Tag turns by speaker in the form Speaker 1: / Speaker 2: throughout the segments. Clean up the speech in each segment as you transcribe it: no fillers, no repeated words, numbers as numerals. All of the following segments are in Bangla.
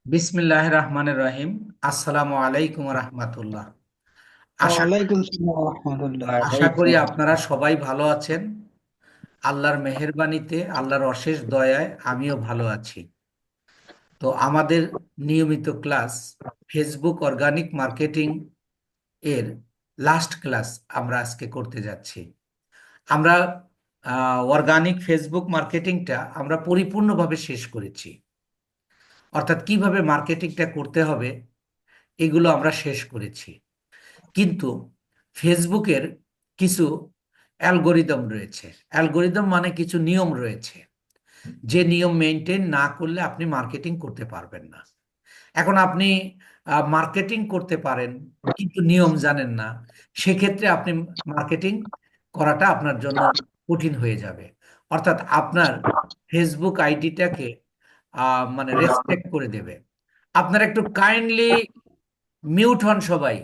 Speaker 1: বিসমিল্লাহ রহমানির রহিম। আসসালামু আলাইকুম রহমতুল্লাহ। আশা
Speaker 2: ওয়ালাইকুম সালাম রহমতুল্লাহ।
Speaker 1: আশা
Speaker 3: ওয়ালাইকুম
Speaker 1: করি আপনারা
Speaker 3: আসসালাম।
Speaker 1: সবাই ভালো আছেন। আল্লাহর মেহেরবানিতে, আল্লাহর অশেষ দয়ায় আমিও ভালো আছি। তো আমাদের নিয়মিত ক্লাস ফেসবুক অর্গানিক মার্কেটিং এর লাস্ট ক্লাস আমরা আজকে করতে যাচ্ছি। আমরা অর্গানিক ফেসবুক মার্কেটিংটা আমরা পরিপূর্ণভাবে শেষ করেছি, অর্থাৎ কিভাবে মার্কেটিংটা করতে হবে এগুলো আমরা শেষ করেছি। কিন্তু ফেসবুকের কিছু অ্যালগোরিদম রয়েছে। অ্যালগোরিদম মানে কিছু নিয়ম রয়েছে, যে নিয়ম মেনটেন না করলে আপনি মার্কেটিং করতে পারবেন না। এখন আপনি মার্কেটিং করতে পারেন কিন্তু নিয়ম জানেন না, সেক্ষেত্রে আপনি মার্কেটিং করাটা আপনার জন্য কঠিন হয়ে যাবে। অর্থাৎ আপনার ফেসবুক আইডিটাকে মানে রেস্ট্রিক্ট করে দেবে। আপনারা একটু কাইন্ডলি মিউট হন সবাই।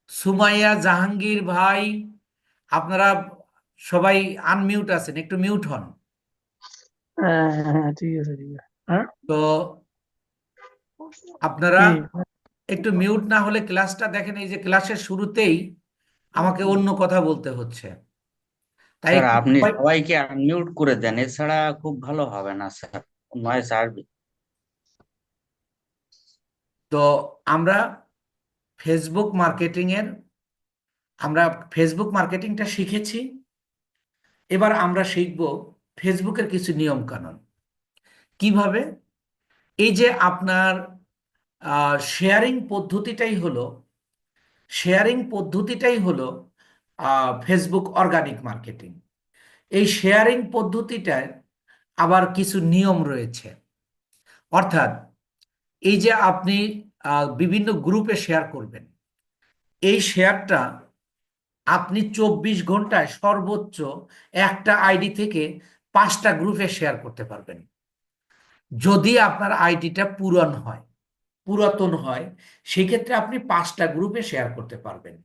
Speaker 1: সুমাইয়া, জাহাঙ্গীর ভাই, আপনারা সবাই আনমিউট আছেন, একটু মিউট হন।
Speaker 2: হ্যাঁ হ্যাঁ হ্যাঁ, ঠিক আছে ঠিক আছে। হ্যাঁ
Speaker 1: তো আপনারা
Speaker 2: কি?
Speaker 1: একটু মিউট না হলে ক্লাসটা দেখেন, এই যে ক্লাসের শুরুতেই আমাকে অন্য কথা বলতে হচ্ছে, তাই
Speaker 3: স্যার,
Speaker 1: একটু
Speaker 3: আপনি সবাইকে আনমিউট করে দেন, এছাড়া খুব ভালো হবে না স্যার, নয়েজ আসবে।
Speaker 1: তো আমরা ফেসবুক মার্কেটিং এর আমরা ফেসবুক মার্কেটিংটা শিখেছি। এবার আমরা শিখব ফেসবুকের কিছু নিয়ম কানুন। কিভাবে? এই যে আপনার শেয়ারিং পদ্ধতিটাই হলো শেয়ারিং পদ্ধতিটাই হলো ফেসবুক অর্গানিক মার্কেটিং। এই শেয়ারিং পদ্ধতিটায় আবার কিছু নিয়ম রয়েছে। অর্থাৎ এই যে আপনি বিভিন্ন গ্রুপে শেয়ার করবেন, এই শেয়ারটা আপনি 24 ঘন্টায় সর্বোচ্চ একটা আইডি থেকে 5টা গ্রুপে শেয়ার করতে পারবেন, যদি আপনার আইডিটা পুরাতন হয়। সেক্ষেত্রে আপনি 5টা গ্রুপে শেয়ার করতে পারবেন।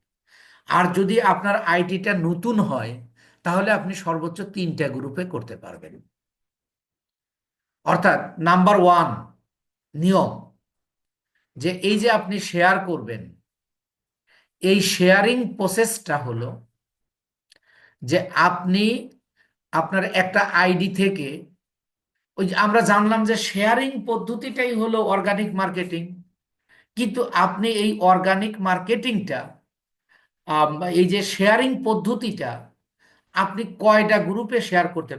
Speaker 1: আর যদি আপনার আইডিটা নতুন হয়, তাহলে আপনি সর্বোচ্চ 3টা গ্রুপে করতে পারবেন। অর্থাৎ নাম্বার ওয়ান নিয়ম, যে এই যে আপনি শেয়ার করবেন, এই শেয়ারিং প্রসেসটা হলো যে আপনি আপনার একটা আইডি থেকে, ওই যে আমরা জানলাম যে শেয়ারিং পদ্ধতিটাই হলো অর্গানিক মার্কেটিং, কিন্তু আপনি এই অর্গানিক মার্কেটিংটা, এই যে শেয়ারিং পদ্ধতিটা আপনি কয়টা গ্রুপে শেয়ার করতে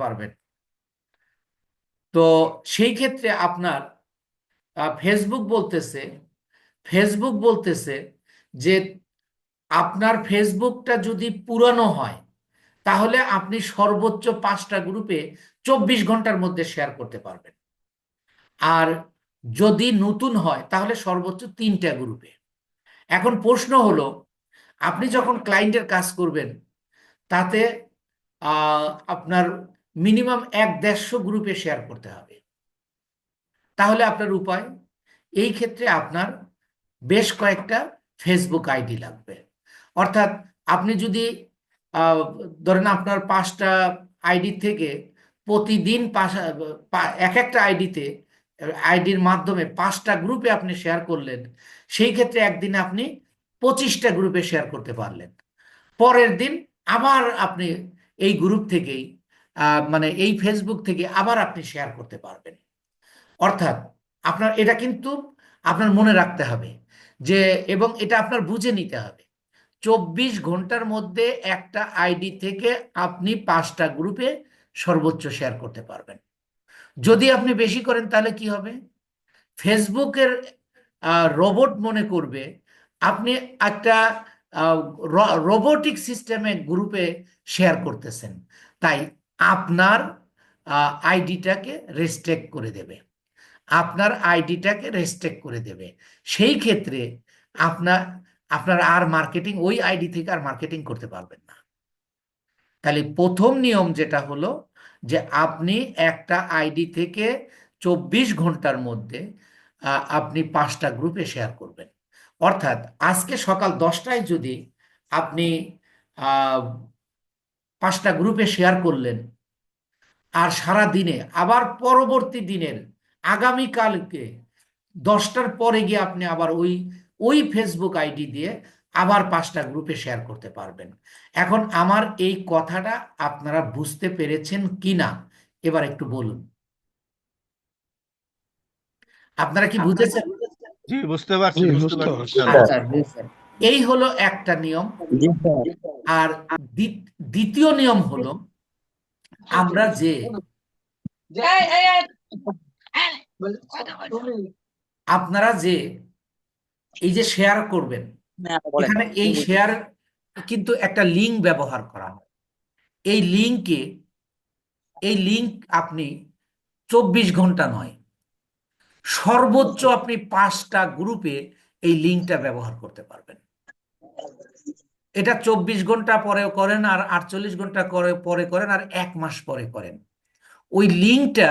Speaker 1: পারবেন, তো সেই ক্ষেত্রে আপনার ফেসবুক বলতেছে ফেসবুক বলতেছে যে আপনার ফেসবুকটা যদি পুরানো হয়, তাহলে আপনি সর্বোচ্চ 5টা গ্রুপে 24 ঘন্টার মধ্যে শেয়ার করতে পারবেন। আর যদি নতুন হয় তাহলে সর্বোচ্চ 3টা গ্রুপে। এখন প্রশ্ন হলো, আপনি যখন ক্লায়েন্টের কাজ করবেন, তাতে আপনার মিনিমাম 150 গ্রুপে শেয়ার করতে হবে। তাহলে আপনার উপায়, এই ক্ষেত্রে আপনার বেশ কয়েকটা ফেসবুক আইডি লাগবে। অর্থাৎ আপনি যদি আহ, ধরেন আপনার 5টা আইডি থেকে প্রতিদিন এক একটা আইডির মাধ্যমে 5টা গ্রুপে আপনি শেয়ার করলেন, সেই ক্ষেত্রে একদিনে আপনি 25টা গ্রুপে শেয়ার করতে পারলেন। পরের দিন আবার আপনি এই গ্রুপ থেকেই মানে এই ফেসবুক থেকে আবার আপনি শেয়ার করতে পারবেন। অর্থাৎ আপনার এটা কিন্তু আপনার মনে রাখতে হবে যে, এবং এটা আপনার বুঝে নিতে হবে, 24 ঘন্টার মধ্যে একটা আইডি থেকে আপনি 5টা গ্রুপে সর্বোচ্চ শেয়ার করতে পারবেন। যদি আপনি বেশি করেন তাহলে কি হবে? ফেসবুকের রোবট মনে করবে আপনি একটা রোবোটিক সিস্টেমে গ্রুপে শেয়ার করতেছেন, তাই আপনার আইডিটাকে রেস্ট্রিক্ট করে দেবে সেই ক্ষেত্রে আপনার আপনার আর মার্কেটিং, ওই আইডি থেকে আর মার্কেটিং করতে পারবেন না। তাহলে প্রথম নিয়ম যেটা হলো যে আপনি একটা আইডি থেকে 24 ঘন্টার মধ্যে আপনি 5টা গ্রুপে শেয়ার করবেন। অর্থাৎ আজকে সকাল 10টায় যদি আপনি আহ, 5টা গ্রুপে শেয়ার করলেন, আর সারা দিনে আবার পরবর্তী দিনের আগামীকালকে 10টার পরে গিয়ে আপনি আবার ওই ওই ফেসবুক আইডি দিয়ে আবার 5টা গ্রুপে শেয়ার করতে পারবেন। এখন আমার এই কথাটা আপনারা বুঝতে পেরেছেন কিনা এবার একটু বলুন। আপনারা কি বুঝেছেন?
Speaker 4: জি, বুঝতে পারছি,
Speaker 2: জি
Speaker 4: বুঝতে
Speaker 2: বুঝতে
Speaker 4: পারছি
Speaker 2: পারছি।
Speaker 1: আচ্ছা, এই হলো একটা নিয়ম।
Speaker 3: জি স্যার।
Speaker 1: আর দ্বিতীয় নিয়ম হলো আমরা যে আপনারা যে এই যে শেয়ার করবেন,
Speaker 3: হ্যাঁ, বলেন।
Speaker 1: এখানে এই শেয়ার কিন্তু একটা লিঙ্ক ব্যবহার করা হয়। এই লিঙ্কে এই লিঙ্ক আপনি 24 ঘন্টা নয়, সর্বোচ্চ আপনি 5টা গ্রুপে এই লিঙ্কটা ব্যবহার করতে পারবেন। এটা 24 ঘন্টা পরেও করেন, আর 48 ঘন্টা পরে করেন, আর 1 মাস পরে করেন। ওই লিঙ্কটা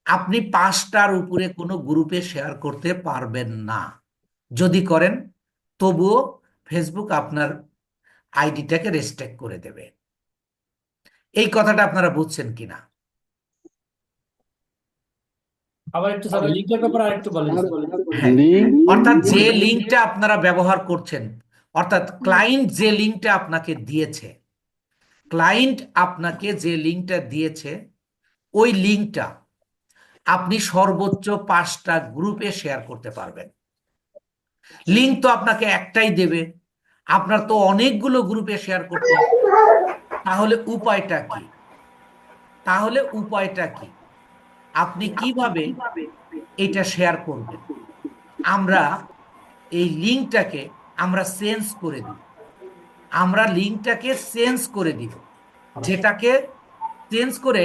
Speaker 1: আপনি 5টার উপরে কোনো গ্রুপে শেয়ার করতে পারবেন না। যদি করেন তবুও ফেসবুক আপনার আইডিটাকে রেস্ট্রিক্ট করে দেবে। এই কথাটা আপনারা বুঝছেন কিনা?
Speaker 5: আবার একটু স্যার লিঙ্কের ব্যাপারে আরেকটু বলেন স্যার।
Speaker 1: হ্যাঁ, অর্থাৎ যে লিঙ্কটা আপনারা ব্যবহার করছেন, অর্থাৎ ক্লায়েন্ট যে লিঙ্কটা আপনাকে দিয়েছে, ক্লায়েন্ট আপনাকে যে লিঙ্কটা দিয়েছে ওই লিঙ্কটা আপনি সর্বোচ্চ 5টা গ্রুপে শেয়ার করতে পারবেন। লিঙ্ক তো আপনাকে একটাই দেবে, আপনার তো অনেকগুলো গ্রুপে শেয়ার করতে হবে। তাহলে উপায়টা কি? তাহলে উপায়টা কি? আপনি কিভাবে এটা শেয়ার করবেন? আমরা এই লিঙ্কটাকে আমরা চেঞ্জ করে দিব। আমরা লিঙ্কটাকে চেঞ্জ করে দিব, যেটাকে চেঞ্জ করে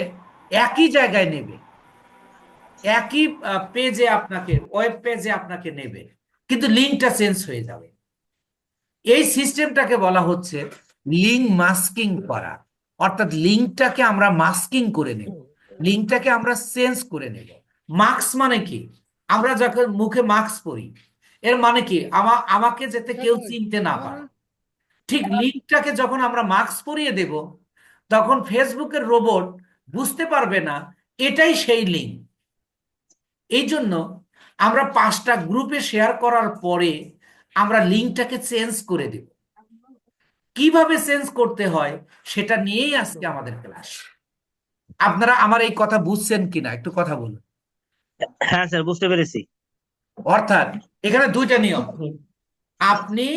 Speaker 1: একই জায়গায় নেবে, একই পেজে আপনাকে, ওয়েব পেজে আপনাকে নেবে, কিন্তু লিঙ্কটা চেঞ্জ হয়ে যাবে। এই সিস্টেমটাকে বলা হচ্ছে লিঙ্ক মাস্কিং করা। অর্থাৎ লিঙ্কটাকে আমরা মাস্কিং করে নেব, লিঙ্কটাকে আমরা চেঞ্জ করে নেব। মাস্ক মানে কি? আমরা যখন মুখে মাস্ক পরি, এর মানে কি আমাকে যাতে কেউ চিনতে না পারে। ঠিক লিঙ্কটাকে যখন আমরা মাস্ক পরিয়ে দেব, তখন ফেসবুকের রোবট বুঝতে পারবে না এটাই সেই লিঙ্ক। এই জন্য আমরা 5টা গ্রুপে শেয়ার করার পরে আমরা লিঙ্কটাকে চেঞ্জ করে দেব। কিভাবে চেঞ্জ করতে হয় সেটা নিয়েই আজকে আমাদের ক্লাস। আপনারা আমার এই কথা বুঝছেন কিনা একটু কথা বলুন।
Speaker 3: হ্যাঁ স্যার, বুঝতে পেরেছি।
Speaker 1: অর্থাৎ এখানে 2টা নিয়ম। আপনি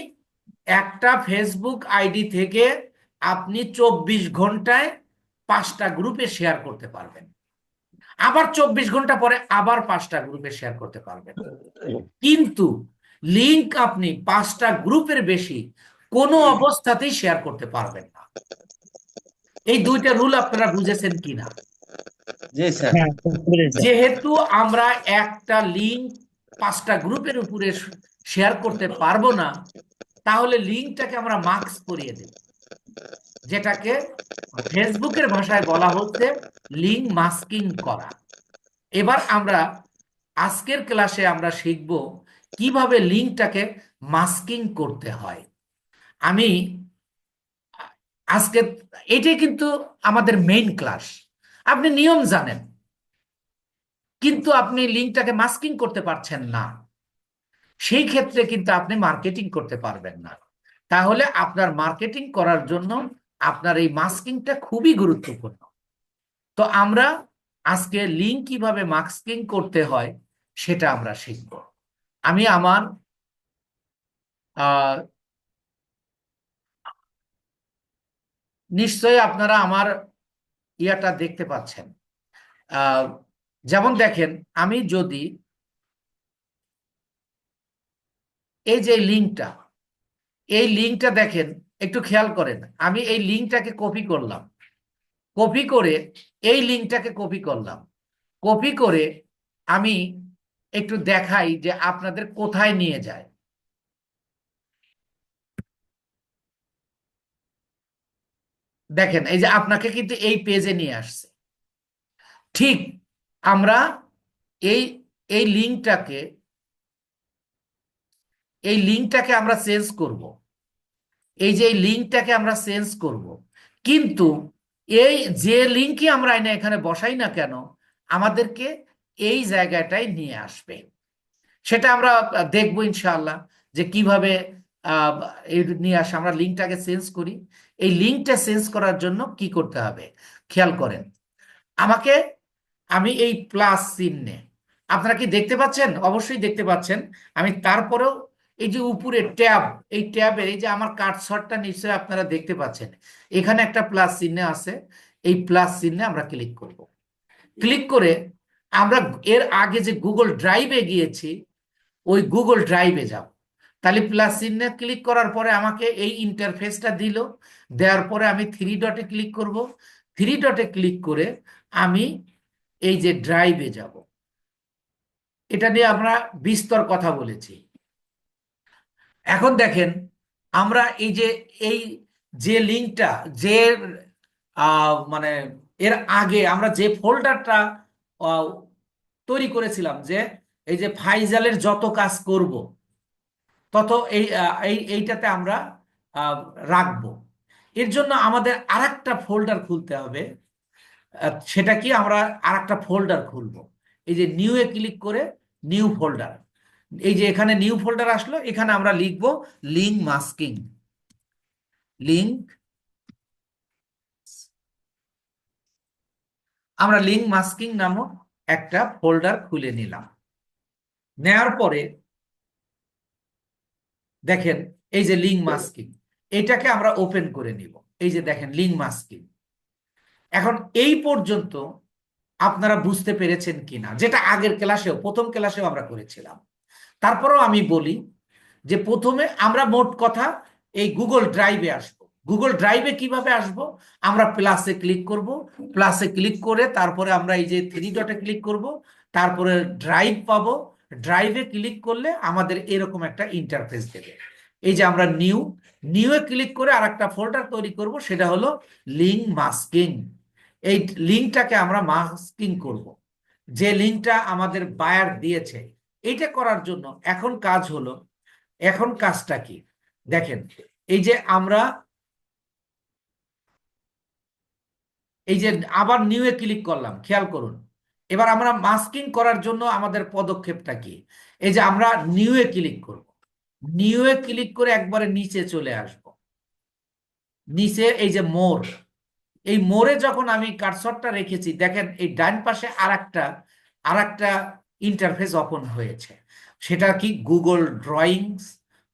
Speaker 1: একটা ফেসবুক আইডি থেকে আপনি 24 ঘন্টায় 5টা গ্রুপে শেয়ার করতে পারবেন, আবার 24 ঘন্টা পরে আবার 5টা গ্রুপে শেয়ার করতে পারবেন। কিন্তু লিংক আপনি 5টা গ্রুপের বেশি কোনো অবস্থাতেই শেয়ার করতে পারবেন না। এই 2টা রুল আপনারা বুঝেছেন কিনা?
Speaker 3: জি স্যার।
Speaker 2: হ্যাঁ বুঝতে পেরেছি।
Speaker 1: যেহেতু আমরা একটা লিংক 5টা গ্রুপের উপরে শেয়ার করতে পারবো না, তাহলে লিঙ্কটাকে আমরা মাস্ক করিয়ে দেব, যেটাকে ফেসবুকের ভাষায় বলা হচ্ছে লিঙ্ক মাস্কিং করা। এবার আমরা আজকের ক্লাসে আমরা শিখব কিভাবে লিঙ্কটাকে মাস্কিং করতে হয়। আমি আজকে এটাই কিন্তু আমাদের মেইন ক্লাস। আপনি নিয়ম জানেন, কিন্তু আপনি লিঙ্কটাকে মাস্কিং করতে পারছেন না, সেই ক্ষেত্রে কিন্তু আপনি মার্কেটিং করতে পারবেন না। তাহলে আপনার মার্কেটিং করার জন্য আপনার এই মাস্কিংটা খুবই গুরুত্বপূর্ণ। তো আমরা আজকে লিঙ্ক কিভাবে মাস্কিং করতে হয় সেটা আমরা শিখব। আমি আমার নিশ্চয়ই আপনারা আমার ইয়াটা দেখতে পাচ্ছেন। আহ, যেমন দেখেন, আমি যদি এই যে লিঙ্কটা দেখেন, একটু খেয়াল করেন, আমি এই লিঙ্কটাকে কপি করলাম, কপি করে এই লিঙ্কটাকে কপি করলাম, কপি করে আমি একটু দেখাই যে আপনাদের কোথায় নিয়ে যায়। দেখেন, এই যে আপনাকে কিন্তু এই পেজে নিয়ে আসছে। ঠিক আমরা এই এই লিঙ্কটাকে আমরা চেঞ্জ করব, এই যে এই লিঙ্কটাকে আমরা চেঞ্জ করব, কিন্তু এই যে লিঙ্কই আমরা এনে এখানে বসাই না কেন, আমাদেরকে এই জায়গাটায় নিয়ে আসবে। সেটা আমরা দেখবো ইনশাআল্লাহ যে কিভাবে আহ, এই নিয়ে আসে। আমরা লিঙ্কটাকে চেঞ্জ করি। এই লিঙ্কটা চেঞ্জ করার জন্য কি করতে হবে খেয়াল করেন। আমাকে আমি এই প্লাস চিহ্নে, আপনারা কি দেখতে পাচ্ছেন? অবশ্যই দেখতে পাচ্ছেন। আমি তারপরেও এই যে উপরে ট্যাব, এই ট্যাবে এই যে আমার কার্সরটা নিশ্চয়ই আপনারা দেখতে পাচ্ছেন, এখানে একটা প্লাস চিহ্ন আছে। এই প্লাস চিহ্নে আমরা ক্লিক করব। ক্লিক করে আমরা এর আগে যে গুগল ড্রাইভে গিয়েছি ওই গুগল ড্রাইভে যাব। তাহলে প্লাস চিহ্নে ক্লিক করার পরে আমাকে এই ইন্টারফেসটা দিল। দেওয়ার পরে আমি থ্রি ডটে ক্লিক করব। থ্রি ডটে ক্লিক করে আমি এই যে ড্রাইভে যাব। এটা নিয়ে আমরা বিস্তর কথা বলেছি। এখন দেখেন আমরা এই যে এই যে লিঙ্কটা, যে মানে এর আগে আমরা যে ফোল্ডারটা তৈরি করেছিলাম, যে এই যে ফাইজালের যত কাজ করব তত এইটাতে আমরা আহ, রাখবো। এর জন্য আমাদের আরেকটা ফোল্ডার খুলতে হবে। সেটা কি, আমরা আরেকটা ফোল্ডার খুলবো। এই যে নিউ এ ক্লিক করে নিউ ফোল্ডার, এই যে এখানে নিউ ফোল্ডার আসলো, এখানে আমরা লিখবো লিঙ্ক মাস্কিং। লিঙ্ক, আমরা লিঙ্ক মাস্কিং নামক একটা ফোল্ডার খুলে নিলাম। নেওয়ার পরে দেখেন এই যে লিঙ্ক মাস্কিং, এটাকে আমরা ওপেন করে নিব। এই যে দেখেন লিঙ্ক মাস্কিং। এখন এই পর্যন্ত আপনারা বুঝতে পেরেছেন কিনা, যেটা আগের ক্লাসেও, প্রথম ক্লাসেও আমরা করেছিলাম। তারপরেও আমি বলি যে প্রথমে আমরা মোট কথা এই গুগল ড্রাইভে আসবো। গুগল ড্রাইভে কিভাবে আসবো? আমরা প্লাসে ক্লিক করব। প্লাসে ক্লিক করে তারপরে আমরা এই যে থ্রি ডটে ক্লিক করব। তারপরে ড্রাইভ পাবো। ড্রাইভে ক্লিক করলে আমাদের এরকম একটা ইন্টারফেস দেবে। এই যে আমরা নিউ এ ক্লিক করে আর একটা ফোল্ডার তৈরি করব, সেটা হলো লিঙ্ক মাস্কিং। এই লিঙ্কটাকে আমরা মাস্কিং করব, যে লিঙ্কটা আমাদের বায়ার দিয়েছে। এইটা করার জন্য এখন কাজ হলো, এখন কাজটা কি দেখেন। এই যে আমরা এই যে আবার নিউ এ ক্লিক করলাম, খেয়াল করুন। এবার আমরা মাস্কিং করার জন্য আমাদের পদক্ষেপটা কি? এই যে আমরা নিউ এ ক্লিক করব। নিউ এ ক্লিক করে একবারে নিচে চলে আসব। নিচে এই যে মোর, এই মোড়ে যখন আমি কার্সরটা রেখেছি, দেখেন এই ডান পাশে আর একটা ইন্টারফেস ওপেন হয়েছে। সেটা কি? গুগল ড্রয়িংস,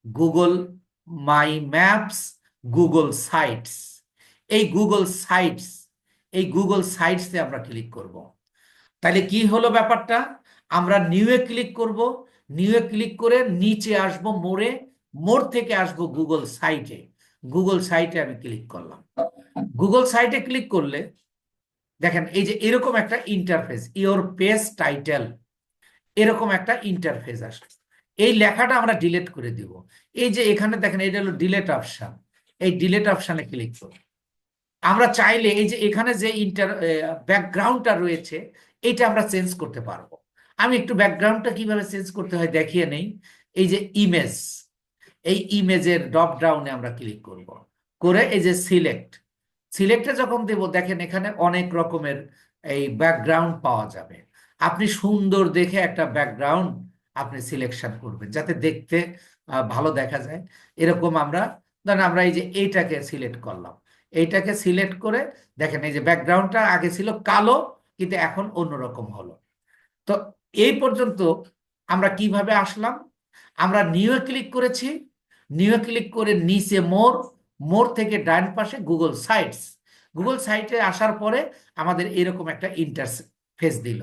Speaker 1: গুগল মাই ম্যাপস, গুগল সাইটস। এই গুগল সাইটসে আমরা ক্লিক করব। তাহলে কি হলো ব্যাপারটা? আমরা নিউ এ ক্লিক করব। নিউ এ ক্লিক করে নিচে আসব মোড়ে, মোড় থেকে আসব গুগল সাইটে। গুগল সাইটে আমি ক্লিক করলাম। গুগল সাইটে ক্লিক করলে দেখেন এই যে এরকম একটা ইন্টারফেস, ইওর পেজ টাইটেল, এরকম একটা ইন্টারফেস আসে। এই লেখাটা আমরা ডিলিট করে দিব। এই যে এখানে দেখেন এটা হলো ডিলিট অপশন। এই ডিলিট অপশনে ক্লিক করব। আমরা চাইলে এই যে এখানে যে ব্যাকগ্রাউন্ডটা রয়েছে, এটা আমরা চেঞ্জ করতে পারবো। আমি একটু ব্যাকগ্রাউন্ডটা কিভাবে চেঞ্জ করতে হয় দেখিয়ে নেই। এই যে ইমেজ, এই ইমেজের ড্রপ ডাউনে আমরা ক্লিক করব। করে এই যে সিলেক্টে যখন দেব, দেখেন এখানে অনেক রকমের এই ব্যাকগ্রাউন্ড পাওয়া যাবে। আপনি সুন্দর দেখে একটা ব্যাকগ্রাউন্ড আপনি সিলেকশন করবেন, যাতে দেখতে ভালো দেখা যায়। এরকম আমরা ধরেন আমরা এই যে এইটাকে সিলেক্ট করলাম। এইটাকে সিলেক্ট করে দেখেন এই যে ব্যাকগ্রাউন্ডটা আগে ছিল কালো, কিন্তু এখন অন্যরকম হলো। তো এই পর্যন্ত আমরা কিভাবে আসলাম? আমরা নিউ এ ক্লিক করেছি। নিউ এ ক্লিক করে নিচে মোর থেকে ডান পাশে গুগল সাইটস। গুগল সাইটে আসার পরে আমাদের এরকম একটা ইন্টারফেস দিল।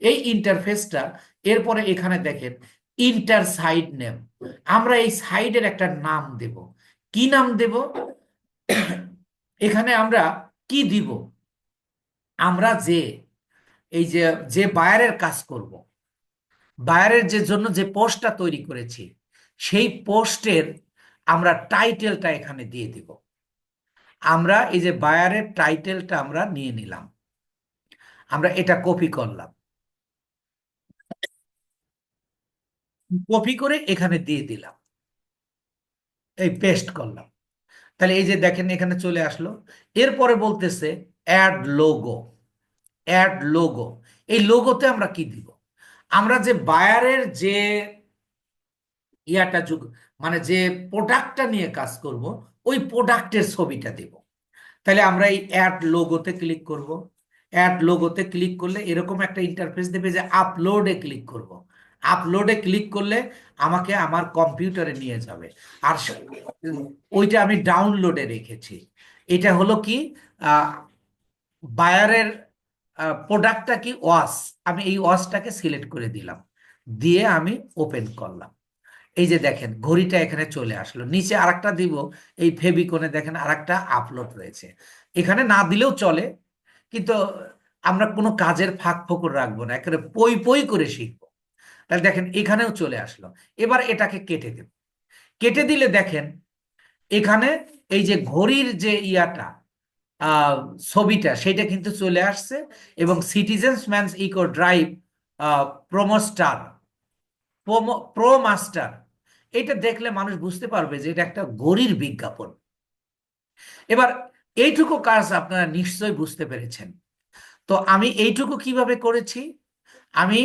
Speaker 1: এই ইন্টারফেসটা, এরপরে এখানে দেখেন ইন্টার সাইট নেম। আমরা এই সাইডের একটা নাম দেব। কি নাম দেব? এখানে আমরা কি দিব? আমরা এই যে বায়ারের কাজ করব, বায়ারের যে জন্য যে পোস্টটা তৈরি করেছি, সেই পোস্টের আমরা টাইটেলটা এখানে দিয়ে দিব। আমরা এই যে বায়ারের টাইটেলটা আমরা নিয়ে নিলাম, আমরা এটা কপি করলাম, কপি করে এখানে দিয়ে দিলাম, এই পেস্ট করলাম। তাহলে এই যে দেখেন এখানে চলে আসলো। এরপরে বলতেছে অ্যাড লোগো। অ্যাড লোগো, এই লোগোতে আমরা কি দিব? আমরা যে বায়ারের যে ইয়াটা মানে যে প্রোডাক্টটা নিয়ে কাজ করব, ওই প্রোডাক্টের ছবিটা দেব। তাহলে আমরা এই অ্যাড লোগোতে ক্লিক করব। অ্যাড লোগোতে ক্লিক করলে এরকম একটা ইন্টারফেস দেবে যে আপলোডে ক্লিক করব। আপলোডে ক্লিক করলে আমাকে আমার কম্পিউটারে নিয়ে যাবে। আর ওইটা আমি ডাউনলোডে রেখেছি। এটা হলো কি, বায়ারের প্রোডাক্টটা কি, ওয়াশ। আমি এই ওয়াশটাকে সিলেক্ট করে দিলাম, দিয়ে আমি ওপেন করলাম। এই যে দেখেন ঘড়িটা এখানে চলে আসলো। নিচে আরেকটা দিব, এই ফেভিকনে দেখেন আরেকটা আপলোড রয়েছে। এখানে না দিলেও চলে, কিন্তু আমরা কোনো কাজের ফাঁক ফোকর রাখবো না, একেবারে পই পই করে শিখবো। তাহলে দেখেন এখানেও চলে আসলো। এবার এটাকে কেটে দেব। কেটে দিলে দেখেন এখানে এই যে ঘড়ির যে ইয়াটা, আহ, ছবিটা, সেটা কিন্তু চলে আসছে। এবং citizen's men's eco drive promaster, pro master, এটা দেখলে মানুষ বুঝতে পারবে যে এটা একটা ঘড়ির বিজ্ঞাপন। এবার এইটুকু কাজ আপনারা নিশ্চয়ই বুঝতে পেরেছেন। তো আমি এইটুকু কিভাবে করেছি, আমি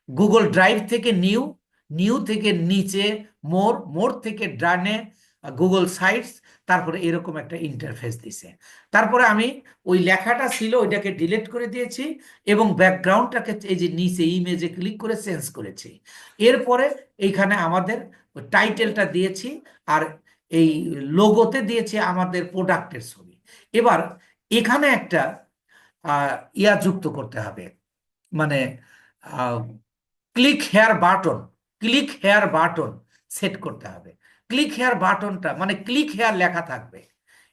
Speaker 1: গুগল ড্রাইভ থেকে নিউ, নিউ থেকে নিচে মোর, মোর থেকে ডানে গুগল সাইটস, তারপরে এরকম একটা ইন্টারফেস দিছে। তারপরে আমি ওই লেখাটা ছিল ওইটাকে ডিলিট করে দিয়েছি, এবং ব্যাকগ্রাউন্ডটাকে এই যে নিচে ইমেজে ক্লিক করে চেঞ্জ করেছি। এরপরে এইখানে আমাদের টাইটেলটা দিয়েছি, আর এই লোগোতে দিয়েছি আমাদের প্রোডাক্টের ছবি। এবার এখানে একটা ইয়া যুক্ত করতে হবে, মানে click here button, click here button set করতে হবে। ক্লিক হেয়ার বাটনটা মানে ক্লিক হেয়ার লেখা থাকবে,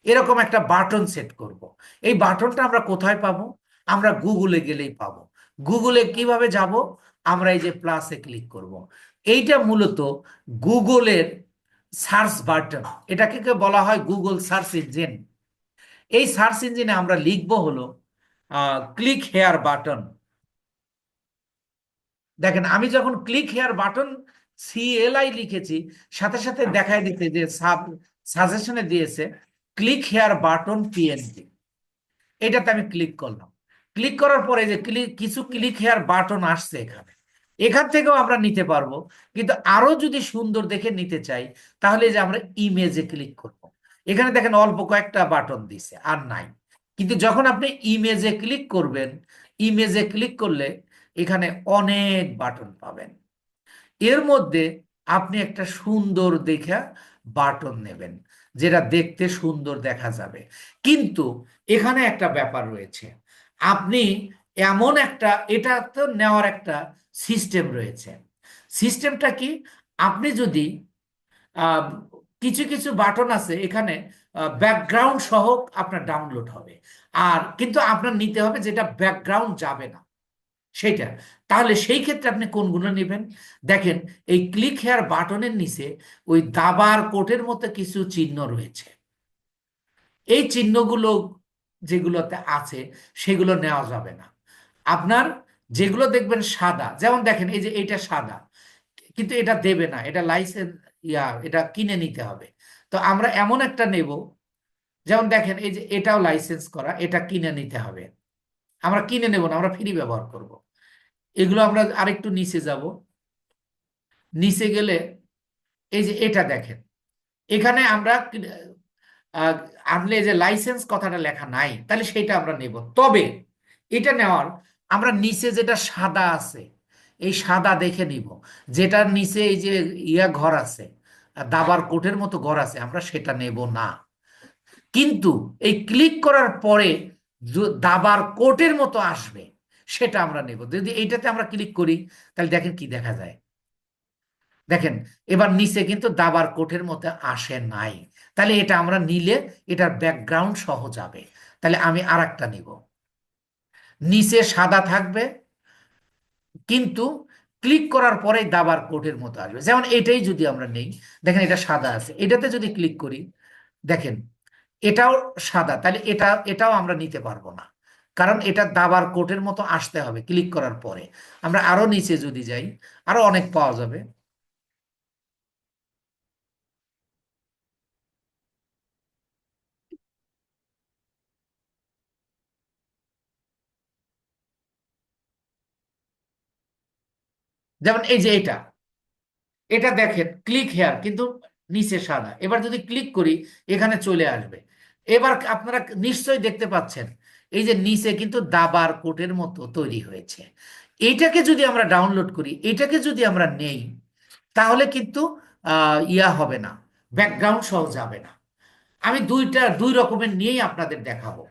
Speaker 1: এরকম একটা বাটন সেট করব। এই বাটনটা আমরা কোথায় পাবো? আমরা গুগলে গেলেই পাবো। গুগলে কিভাবে যাব? আমরা এই যে প্লাসে ক্লিক করব। এইটা মূলত গুগলের সার্চ বাটন, এটাকে বলা হয় গুগল সার্চ ইঞ্জিন। এই সার্চ ইঞ্জিনে আমরা লিখবো হলো ক্লিক হেয়ার বাটন। দেখেন আমি যখন ক্লিক হেয়ার বাটন CLI লিখেছি, সাথে সাথে দেখাই দিতে যে সাজেশনে দিয়েছে ক্লিক হেয়ার বাটন PNG। এটাতে আমি ক্লিক করলাম। ক্লিক করার পরে যে কিছু ক্লিক হেয়ার বাটন আসছে এখানে, এখান থেকেও আমরা নিতে পারবো। কিন্তু আরো যদি সুন্দর দেখে নিতে চাই, তাহলে যে আমরা ইমেজে ক্লিক করব। এখানে দেখেন অল্প কয়েকটা বাটন দিছে, আর নাই। কিন্তু যখন আপনি ইমেজে ক্লিক করবেন, ইমেজে ক্লিক করলে এখানে অনেক বাটন পাবেন। এর মধ্যে আপনি একটা সুন্দর দেখা বাটন নেবেন, যেটা দেখতে সুন্দর দেখা যাবে। কিন্তু এখানে একটা ব্যাপার রয়েছে, আপনি এমন একটা, এটা তো নেওয়ার একটা সিস্টেম রয়েছে। সিস্টেমটা কি? আপনি যদি আহ, কিছু কিছু বাটন আছে এখানে ব্যাকগ্রাউন্ড সহ আপনার ডাউনলোড হবে, আর কিন্তু আপনার নিতে হবে যেটা ব্যাকগ্রাউন্ড যাবে না সেটা। তাহলে সেই ক্ষেত্রে আপনি কোনগুলো নেবেন? দেখেন এই ক্লিক হেয়ার বাটনের নিচে ওই দাবার কোটের মতো কিছু চিহ্ন রয়েছে। এই চিহ্নগুলো যেগুলোতে আছে সেগুলো নেওয়া যাবে না। আপনার যেগুলো দেখবেন সাদা, যেমন দেখেন এই যে এটা সাদা, কিন্তু এটা দেবে না, এটা লাইসেন্স, এটা কিনে নিতে হবে। তো আমরা এমন একটা নেব, যেমন দেখেন এই যে এটাও লাইসেন্স করা, এটা কিনে নিতে হবে। আমরা কিনে নেব না, আমরা ফ্রি ব্যবহার করব। এগুলো আমরা আরেকটু নিচে যাব। নিচে গেলে এই যে এটা দেখেন, এখানে আমরা আহ, আনলে যে লাইসেন্স কথাটা লেখা নাই, তাহলে সেটা আমরা নেব। তবে এটা নেওয়ার, আমরা নিচে যেটা সাদা আছে, এই সাদা দেখে নিব। যেটার নিচে এই যে ঘর আছে, দাবার কোটের মতো ঘর আছে, আমরা সেটা নেব না। কিন্তু এই ক্লিক করার পরে দাবার কোটের মতো আসবে, সেটা আমরা নেব। যদি এইটাতে আমরা ক্লিক করি, তাহলে দেখেন কি দেখা যায়। দেখেন এবার নিচে কিন্তু দাবার কোটের মতো আসে নাই। তাহলে এটা আমরা নিলে এটার ব্যাকগ্রাউন্ড সহ যাবে। তাহলে আমি আর একটা নিব, নিচে সাদা থাকবে, কিন্তু ক্লিক করার পরে দাবার কোটের মতো আসবে। যেমন এটাই যদি আমরা নেই, দেখেন এটা সাদা আছে, এটাতে যদি ক্লিক করি, দেখেন এটাও সাদা, তাহলে এটাও আমরা নিতে পারবো না, কারণ এটা দাবার কোটের মতো আসতে হবে ক্লিক করার পরে। আমরা আরো নিচে যদি যাই, আরো অনেক পাওয়া যাবে। যেমন এই যে এটা দেখেন ক্লিক হেয়ার কিন্তু নিচে সাদা। এবার যদি ক্লিক করি এখানে চলে আসবে। এবার আপনারা নিশ্চয়ই দেখতে পাচ্ছেন এই যে নিচে কিন্তু দাবার কোটের মতো তৈরি হয়েছে। এইটাকে যদি আমরা ডাউনলোড করি, এটাকে যদি আমরা নেই, তাহলে কিন্তু ইয়া হবে না, ব্যাকগ্রাউন্ড সহ যাবে না। আমি দুই রকমের নিয়েই আপনাদের দেখাবো।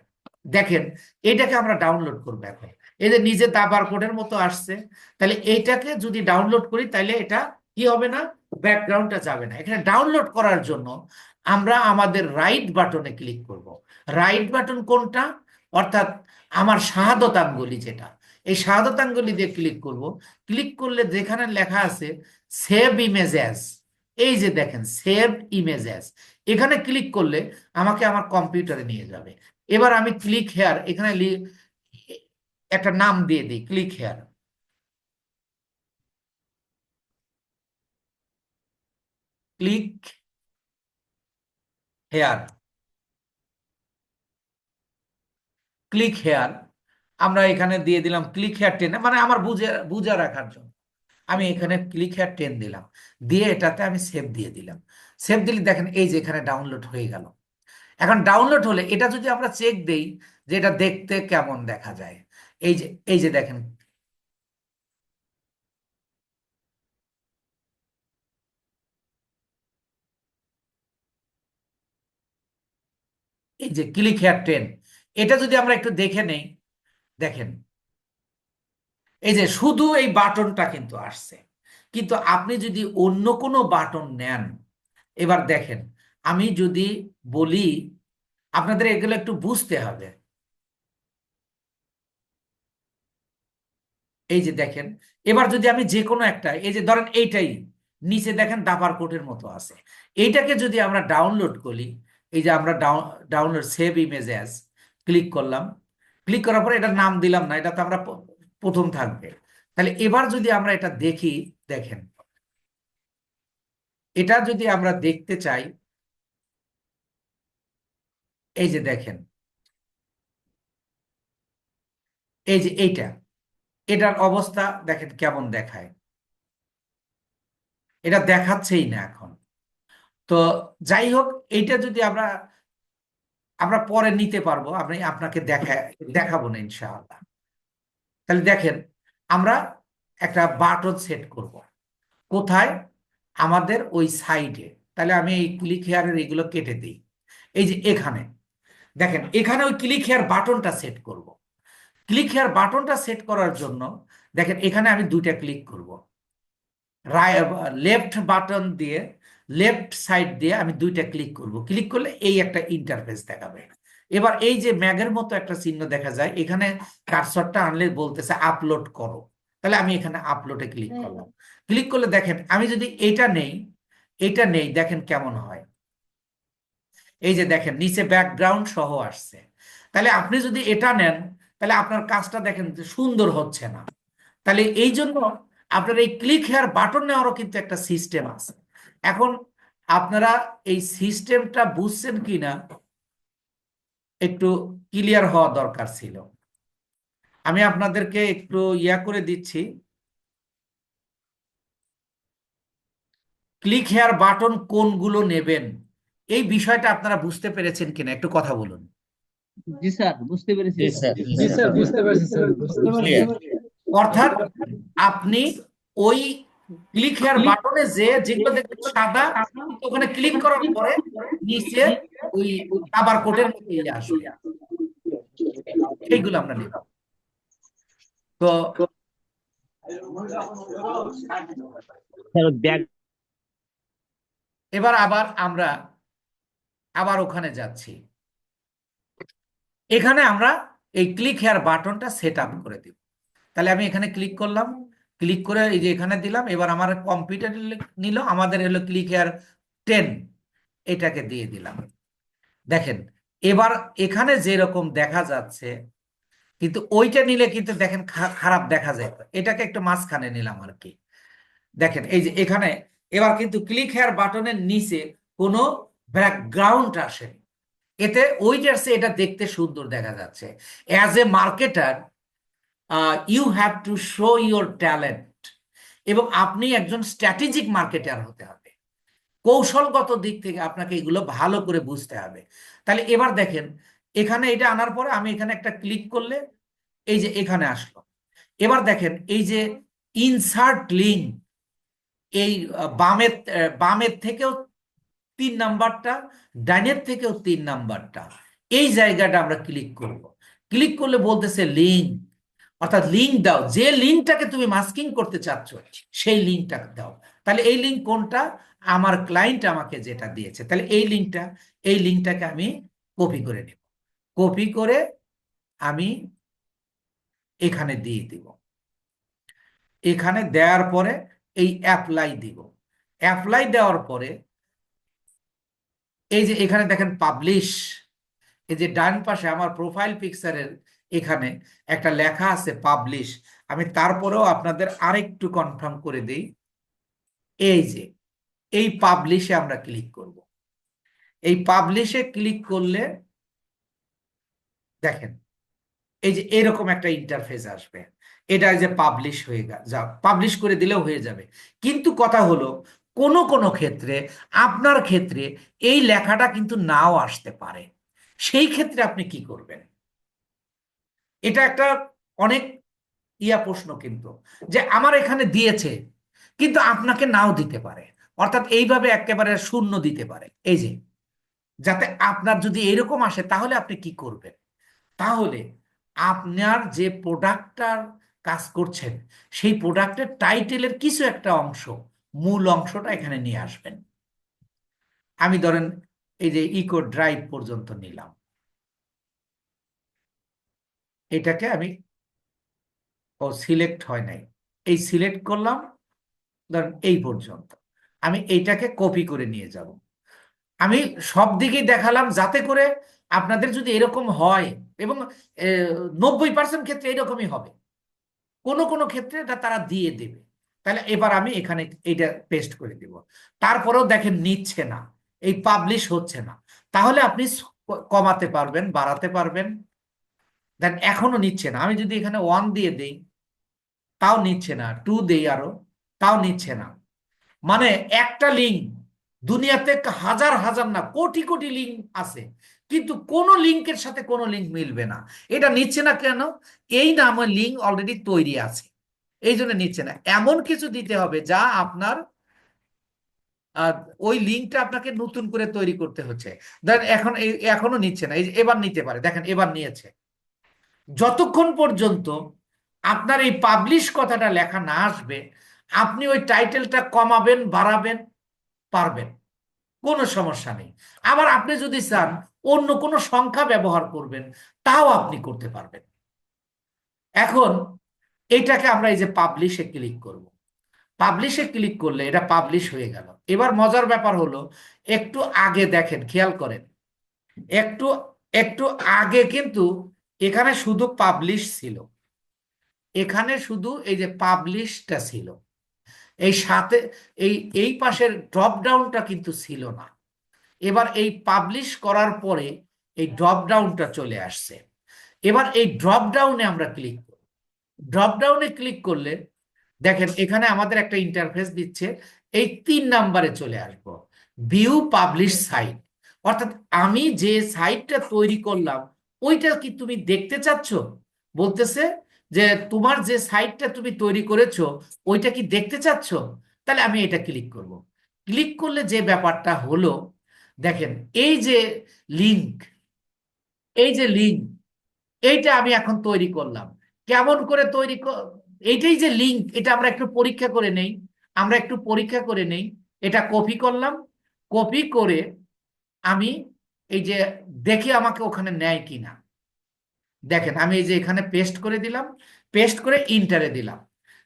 Speaker 1: দেখেন এটাকে আমরা ডাউনলোড করবো এখন। এই যে নিজে দাবার কোডের মতো আসছে, তাহলে এইটাকে যদি ডাউনলোড করি তাহলে এটা কি হবে না, ব্যাকগ্রাউন্ডটা যাবে না। এখানে ডাউনলোড করার জন্য আমরা আমাদের রাইট বাটনে ক্লিক করব। রাইট বাটন কোনটা? অর্থাৎ আমার শাহাদত আঙ্গুলি যেটা, এই শাহাদত আঙ্গুলি দিয়ে ক্লিক করব। ক্লিক করলে যেখানে লেখা আছে সেভ ইমেজ অ্যাজ, এই যে দেখেন সেভ ইমেজ অ্যাজ, এখানে ক্লিক করলে আমাকে আমার কম্পিউটারে নিয়ে যাবে। এবার আমি ক্লিক হেয়ার এখানে একটা নাম দিয়ে দিই, click here. Click here, click here আমরা এখানে দিয়ে দিলাম ক্লিক হেয়ার 10, মানে আমার বুঝে রাখার জন্য আমি এখানে ক্লিক হেয়ার 10 দিলাম, দিয়ে এটাতে আমি সেভ দিয়ে দিলাম। সেভ দিলে দেখেন এই যে এখানে ডাউনলোড হয়ে গেল। এখন ডাউনলোড হলে এটা যদি আমরা চেক দেই যে এটা দেখতে কেমন দেখা যায়, এই যে দেখেন এই যে ক্লিক হেয়ার 10, এটা যদি আমরা একটু দেখে নেই, দেখেন এই যে শুধু এই বাটনটা কিন্তু আসছে। কিন্তু আপনি যদি অন্য কোনো বাটন নেন, এবার দেখেন আমি যদি বলি, আপনাদের এগুলো একটু বুঝতে হবে। এই যে দেখেন এবার যদি আমি যে কোনো একটা, এই যে ধরেন এইটাই নিচে দেখেন দাবার কোটের মতো আছে, এইটাকে যদি আমরা ডাউনলোড করি, এই যে আমরা download save image as click করলাম। ক্লিক করার পরে এটার নাম দিলাম না, এটা তো আমরা প্রথম থাকবে। তাহলে এবার যদি আমরা এটা দেখি, দেখেন এটা যদি আমরা দেখতে চাই, এই যে দেখেন এই যে এটার অবস্থা দেখেন কেমন দেখায়, এটা দেখাচ্ছেই না এখন। তো যাই হোক, এইটা যদি আমরা আমরা পরে নিতে পারবো, আপনাকে দেখাবো না ইনশাআল্লাহ। তাহলে দেখেন আমরা একটা বাটন সেট করব কোথায়, আমাদের ওই সাইডে। তাহলে আমি এই ক্লিক হেয়ারের এগুলো কেটে দিই। এই যে এখানে দেখেন এখানে ওই ক্লিক হেয়ার বাটনটা সেট করব। ক্লিক হেয়ার বাটনটা সেট করার জন্য দেখেন এখানে আমি দুইটা ক্লিক করব, লেফট বাটন দিয়ে লেফট সাইড দিয়ে আমি দুইটা ক্লিক করব। ক্লিক করলে এই একটা ইন্টারফেস দেখাবে। এবার এই যে ম্যাগের মতো একটা চিহ্ন দেখা যায়, এখানে কার্সরটা আনলে বলতেছে আপলোড করো। তাহলে আমি এখানে আপলোডে ক্লিক করলাম। ক্লিক করলে দেখেন আমি যদি এটা নেই দেখেন কেমন হয়। এই যে দেখেন নিচে ব্যাকগ্রাউন্ড সহ আসছে। তাহলে আপনি যদি এটা নেন তাহলে আপনার কাজটা দেখেন যে সুন্দর হচ্ছে না। তাহলে এই জন্য আপনার এই ক্লিক হেয়ার বাটন নেওয়ারও কিন্তু একটা সিস্টেম আছে। এখন আপনারা এই সিস্টেমটা বুঝছেন কিনা একটু ক্লিয়ার হওয়া দরকার ছিল। আমি আপনাদেরকে একটু ইয়া করে দিচ্ছি। ক্লিক হেয়ার বাটন কোনগুলো নেবেন, এই বিষয়টা আপনারা বুঝতে পেরেছেন কিনা একটু কথা বলুন।
Speaker 2: জি স্যার, বুঝতে পেরেছি
Speaker 3: জি
Speaker 2: স্যার।
Speaker 3: স্যার,
Speaker 5: জি স্যার, বুঝতে পারছি স্যার, বুঝতে পারছি।
Speaker 3: ক্লিয়ার।
Speaker 1: অর্থাৎ আপনি ওই ক্লিক হেয়ার বাটনে যেগুলো দেখবেন সাদা, ওখানে ক্লিক করার পরে নিচে ওই আবার কোডের মধ্যে ইয়ে আসবে, সেইগুলো আমরা নেব। তো
Speaker 2: স্যার ব্যাগ
Speaker 1: এবার আমরা আবার ওখানে যাচ্ছি। এখানে আমরা এই ক্লিক হেয়ার বাটনটা সেট আপ করে দিব। তাহলে আমি এখানে ক্লিক করলাম, ক্লিক করে এই যে এখানে দিলাম। এবার আমার কম্পিউটার নিল, আমাদের হলো ক্লিক হেয়ার 10, এটাকে দিয়ে দিলাম। দেখেন এবার এখানে যেরকম দেখা যাচ্ছে, কিন্তু ওইটা নিলে কিন্তু দেখেন খারাপ দেখা যায়। এটাকে একটু মাঝখানে নিলাম আর কি। দেখেন এই যে এখানে এবার কিন্তু ক্লিক হেয়ার বাটনের নিচে কোনো ব্যাকগ্রাউন্ড আসেনি। এতে ওইটার চেয়ে এটা দেখতে সুন্দর দেখা যাচ্ছে। As a marketer you have to show your talent. এবং আপনি একজন স্ট্র্যাটেজিক মার্কেটার হতে হবে। কৌশলগত দিক থেকে আপনাকে এগুলো ভালো করে বুঝতে হবে। তাহলে এবার দেখেন, এখানে এটা আনার পরে আমি এখানে একটা ক্লিক করলে এই যে এখানে আসলো। এবার দেখেন এই যে ইনসার্ট লিঙ্ক, এই বামের থেকেও 3 নাম্বারটা, ডাইনের থেকেও 3 নাম্বারটা, এই জায়গাটা আমরা ক্লিক করব। ক্লিক করলে বলতেছে লিঙ্ক, অর্থাৎ লিঙ্ক দাও, যে লিঙ্কটাকে তুমি মাস্কিং করতে চাচ্ছ সেই লিঙ্কটা দাও। তাহলে এই লিঙ্ক কোনটা? আমার ক্লায়েন্ট আমাকে যেটা দিয়েছে, তাহলে এই লিঙ্কটাকে আমি কপি করে নেব। কপি করে আমি এখানে দিয়ে দিব। এখানে দেওয়ার পরে এই অ্যাপ্লাই দিব। অ্যাপ্লাই দেওয়ার পরে এই যে এখানে দেখেন পাবলিশ, এই যে ডান পাশে আমার প্রোফাইল পিকচারের এখানে একটা লেখা আছে পাবলিশ। আমি তারপরেও আপনাদের আরেকটু কনফার্ম করে দেই। এই যে এই পাবলিশে আমরা ক্লিক করব। এই পাবলিশে ক্লিক করলে দেখেন এই যে এরকম একটা ইন্টারফেস আসবে। এটা যে পাবলিশ হয়ে যা পাবলিশ করে দিলেও হয়ে যাবে। কিন্তু কথা হলো কোনো ক্ষেত্রে, আপনার ক্ষেত্রে এই লেখাটা কিন্তু নাও আসতে পারে। সেই ক্ষেত্রে আপনি কি করবেন? এটা একটা অনেক প্রশ্ন কিন্তু, যে আমার এখানে দিয়েছে কিন্তু আপনাকে নাও দিতে পারে, অর্থাৎ এইভাবে একেবারে শূন্য দিতে পারে। এই যে যাতে আপনার যদি এরকম আসে তাহলে আপনি কি করবেন? তাহলে আপনার যে প্রোডাক্টটার কাজ করছেন সেই প্রোডাক্টের টাইটেলের কিছু একটা অংশ, মূল অংশটা এখানে নিয়ে আসবেন। আমি ধরেন এই যে ইকো ড্রাইভ পর্যন্ত নিলাম, এটাকে আমি সিলেক্ট হয় নাই, এই সিলেক্ট করলাম, ধরেন এই পর্যন্ত আমি এইটাকে কপি করে নিয়ে যাব। আমি সব দিকেই দেখালাম যাতে করে আপনাদের যদি এরকম হয়, এবং 90% ক্ষেত্রে এরকমই হবে, কোনো ক্ষেত্রে এটা তারা দিয়ে দেবে। তাহলে এবার আমি এখানে এইটা পেস্ট করে দিব। তারপরেও দেখেন নিচ্ছে না, এই পাবলিশ হচ্ছে না। তাহলে আপনি কমাতে পারবেন, বাড়াতে পারবেন। দেন এখনো নিচ্ছে না, আমি যদি এখানে 1 দিয়ে দেই তাও নিচ্ছে না, 2 দেই আরো, তাও নিচ্ছে না। মানে একটা লিঙ্ক, দুনিয়াতে হাজার হাজার না কোটি কোটি লিঙ্ক আছে, কিন্তু কোন লিঙ্কের সাথে কোন লিঙ্ক মিলবে না। এটা নিচ্ছে না কেন? এই না, আমার লিঙ্ক অলরেডি তৈরি আছে, এই জন্য নিচ্ছে না। এমন কিছু দিতে হবে যা আপনার ওই লিঙ্কটা আপনাকে নতুন করে তৈরি করতে হচ্ছে। দেন এখনো নিচ্ছে না, এই যে এবার নিতে পারে, দেখেন এবার নিয়েছে। যতক্ষণ পর্যন্ত আপনার এই পাবলিশ কথাটা লেখা না আসবে, আপনি ওই টাইটেলটা কমাবেন বাড়াবেন পারবেন, কোনো সমস্যা নেই। আবার আপনি যদি চান অন্য কোনো সংখ্যা ব্যবহার করবেন, তাও আপনি করতে পারবেন। এখন এইটাকে আমরা এই যে পাবলিশে ক্লিক করব। পাবলিশে ক্লিক করলে এটা পাবলিশ হয়ে গেল। এবার মজার ব্যাপার হলো, একটু আগে দেখেন, খেয়াল করেন, একটু একটু আগে কিন্তু এখানে শুধু পাবলিশ ছিল, এখানে শুধু এই যে পাবলিশটা ছিল, এই সাথে এই পাশের ড্রপ ডাউনটা কিন্তু ছিল না। এবার এই পাবলিশ করার পরে এই ড্রপ ডাউনটা চলে আসছে। এবার এই ড্রপ ডাউনে আমরা ক্লিক করব। ড্রপ ডাউনে ক্লিক করলে দেখেন এখানে আমাদের একটা ইন্টারফেস দিচ্ছে, এই 3 নাম্বারে চলে আসবো, ভিউ পাবলিশ সাইট। অর্থাৎ আমি যে সাইটটা তৈরি করলাম ওইটা কি তুমি দেখতে চাচ্ছ? বলতেছে যে তোমার যে সাইটটা তুমি তৈরি করেছো ওইটা কি দেখতে চাচ্ছ? তাহলে আমি এটা ক্লিক করব। ক্লিক করলে যে ব্যাপারটা হলো, দেখেন এই যে লিংক, এই যে লিংক, এইটা আমি এখন তৈরি করলাম। কেমন করে এইটাই যে লিংক, এটা আমরা একটু পরীক্ষা করে নেই। এটা কপি করলাম, কপি করে আমি এই যে দেখি আমাকে ওখানে নেয় কিনা। দেখেন আমি এই যে এখানে পেস্ট করে দিলাম, পেস্ট করে ইন্টারে দিলাম,